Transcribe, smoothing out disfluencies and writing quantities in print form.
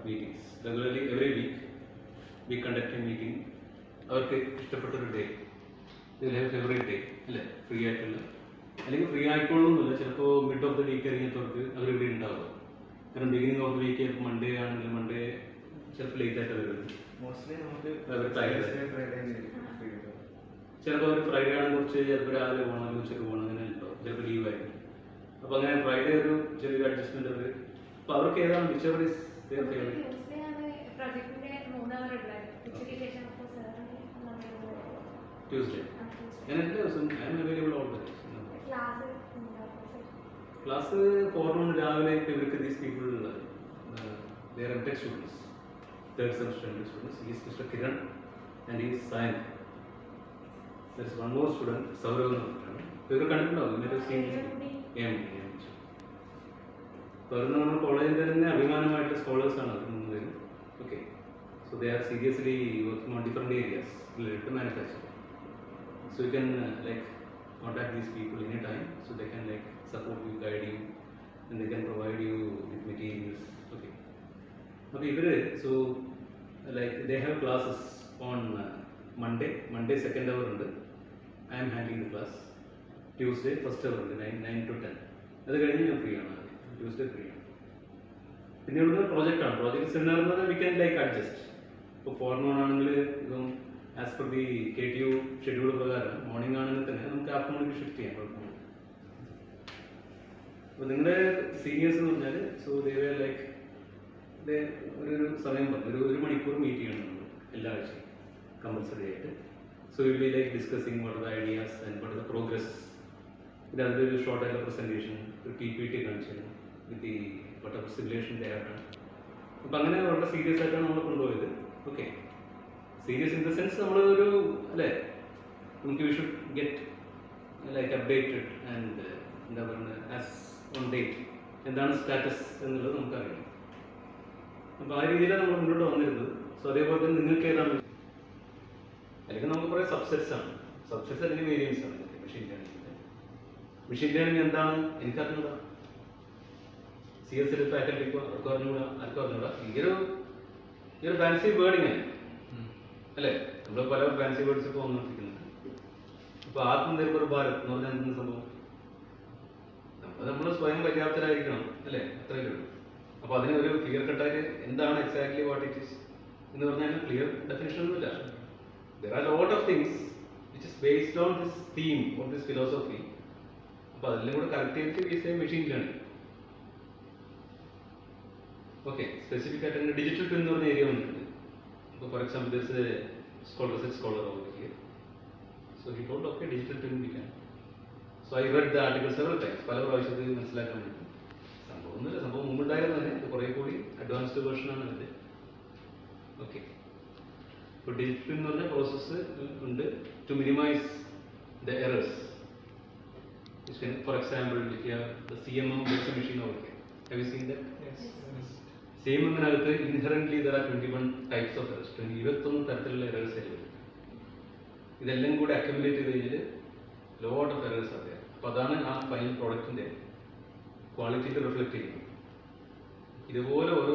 meetings. Regularly, every week, we conduct a meeting. അവർക്ക് ഇഷ്ടപ്പെട്ട ഒരു ഡേ, ഫേവറേറ്റ് ഡേ അല്ലേ, ഫ്രീ ആയിട്ടുള്ള, അല്ലെങ്കിൽ ഫ്രീ ആയിക്കോളൊന്നുമില്ല, ചിലപ്പോൾ മിഡ് ഓഫ് ദ വീക്ക് ഇറങ്ങിയവർക്ക് അവർ ഇവിടെ ഉണ്ടാവുക. കാരണം beginning of the week Monday ആണെങ്കിൽ മൺഡേ ചിലപ്പോൾ ലേറ്റ് ആയിട്ട് വരുന്നത്. ചിലപ്പോൾ അവർ ഫ്രൈഡേ ആണ് കുറച്ച്, ചിലപ്പോൾ രാവിലെ പോകണം അല്ലെങ്കിൽ ഉച്ചയ്ക്ക് പോകണം, അങ്ങനെ ഉണ്ടാവും. ചിലപ്പോൾ ലീവ് ആയിരിക്കും. അപ്പോൾ അങ്ങനെ ഫ്രൈഡേ ഒരു ചെറിയൊരു അഡ്ജസ്റ്റ്മെന്റ് അവർ. അപ്പോൾ അവർക്ക് ഏതാണ് whichever is their favourite? Tuesday. And എല്ലാ ദിവസവും I am available all the days. Class forenoon രാവിലെ ഇവർക്ക് these people they are MTech students, third semester MTech students. He is Mr. Kiran and he is Sayan. There is one more student, Saurav. ഇവർ കണ്ടിട്ടുണ്ടാവും, ഇന്നത്തെ scene പറഞ്ഞ കോളേജിൻ്റെ തന്നെ അഭിമാനമായിട്ട് scholars ആണ് അത്. Okay, so they are seriously working on different areas related to manufacturing. So you can like contact these people anytime, so they can like support you, guide you, and they can provide you with materials. Okay. Okay, so like they have classes on Monday second hour ഉണ്ട്. I am handling the class. Tuesday first hour ഉണ്ട്, 9 to 10. അത് കഴിഞ്ഞ് ഞാൻ free ആണ്. Tuesday free ആണ്. പിന്നെ ഇവിടെ project ആണ്. Project seminar we can like adjust. ഇപ്പോൾ ഫോർനൂൺ ആണെങ്കിൽ ഇപ്പം as per the KTU schedule പ്രകാരം മോർണിംഗ് ആണെങ്കിൽ തന്നെ നമുക്ക് ആഫ്റ്റർനൂണിലേക്ക് ഷിഫ്റ്റ് ചെയ്യാം, കുഴപ്പമില്ല. അപ്പോൾ നിങ്ങളുടെ സീനിയേഴ്സ് എന്ന് പറഞ്ഞാൽ സോ ദേ വേർ ലൈക്ക് ഒരു സമയം പറഞ്ഞു, ഒരു മണിക്കൂർ മീറ്റ് ചെയ്യണം നമ്മൾ എല്ലാ ആഴ്ചയും കമ്പൽസറി ആയിട്ട്. So will be like discussing what are the ideas and what are the progress. പിന്നെ അതിൻ്റെ ഒരു ഷോർട്ട് ആയിട്ടുള്ള പ്രസൻറ്റേഷൻ, ഒരു PPT കാണിച്ചു with the what are simulation they have done. അപ്പം അങ്ങനെ വളരെ സീരിയസ് ആയിട്ടാണ് നമ്മൾ കൊണ്ടുപോയത്. Okay, serious in the sense നമ്മൾ ഒരു അല്ലേ, നമുക്ക് we should get like updated and എന്താ പറയുന്നത് ആസ് ഓൺ ഡേറ്റ് എന്താണ് സ്റ്റാറ്റസ് എന്നുള്ളത് നമുക്കറിയാം. അപ്പോൾ ആ രീതിയിലാണ് നമ്മൾ മുന്നോട്ട് വന്നിരുന്നത്. സോ അതേപോലെ തന്നെ നിങ്ങൾക്ക് ഏതാണ്, അല്ലെങ്കിൽ നമുക്ക് കുറേ സബ്സെറ്റ്സ് ആണ്, സബ്സെറ്റ്സ് അല്ലെങ്കിൽ വേരിയൻസ് ആണ് മെഷീൻ ലേണിംഗ്. മെഷീൻ ലേണിംഗ് എന്താണ് എനിക്കറിഞ്ഞൂടാ, CS ഫാക്കൽറ്റിക്കോ അവർക്ക് അറിഞ്ഞൂടാ, ആർക്കും അറിഞ്ഞൂടാ. ഈ ഒരു ഫാൻസി വേർഡിങ് അല്ലേ, നമ്മൾ പല ഫാൻസി വേർഡ്സ് ഇപ്പോൾ വന്നുകൊണ്ടിരിക്കുന്നുണ്ട്. ഇപ്പോൾ ആത്മനിർഭർ ഭാരത് എന്ന് പറഞ്ഞാൽ എന്തെന്ന് സംഭവം, നമ്മൾ സ്വയം പര്യാപ്തരായിരിക്കണം അല്ലേ, അത്രയേ ഉള്ളൂ. അപ്പോൾ അതിന് ഒരു ക്ലിയർ കട്ടായിട്ട് എന്താണ് എക്സാക്ട്ലി വാട്ട് ഇറ്റ് ഈസ് എന്ന് പറഞ്ഞാൽ ക്ലിയർ ഡെഫിനിഷൻ ഒന്നുമില്ല. There are lot of things which is based on this theme or this philosophy. അപ്പോൾ അതെല്ലാം കൂടെ കറക്റ്റ് ചെയ്തിട്ട് we say machine learning. Okay, specific ആയിട്ട് ഡിജിറ്റൽ ട്വിൻ എന്ന് പറഞ്ഞ ഏരിയ വന്നിട്ടുണ്ട്. So for example, there is a research scholar over here. So he told, okay, digital twin we can. So I read the article several times. പല പ്രാവശ്യത്തിൽ മനസ്സിലാക്കാൻ വേണ്ടി. സംഭവമൊന്നുമില്ല, സംഭവം മുമ്പുണ്ടായിരുന്നു തന്നെ, ഇത് കുറേ കൂടി അഡ്വാൻസ്ഡ് വേർഷനാണ് ഇത്. ഓക്കെ, ഇപ്പോൾ ഡിജിറ്റൽ ട്വിൻ എന്ന് പറഞ്ഞ പ്രോസസ്സ് ഉണ്ട് to minimise the errors. For example, if you have the CMM based machine over here, have you seen that? Yes. CMM-നകത്ത് inherently there are 21 types of errors, 21 തരത്തിലുള്ള errors ആയിരിക്കും. ഇതെല്ലാം കൂടി accumulate ചെയ്ത് കഴിഞ്ഞാൽ ലോട്ട് ഓഫ് എറേഴ്സ് അറിയാം. അപ്പോൾ അതാണ് ആ ഫൈനൽ പ്രോഡക്റ്റിൻ്റെ ക്വാളിറ്റിയിൽ റിഫ്ലക്ട് ചെയ്യുന്നത്. ഇതുപോലെ ഓരോ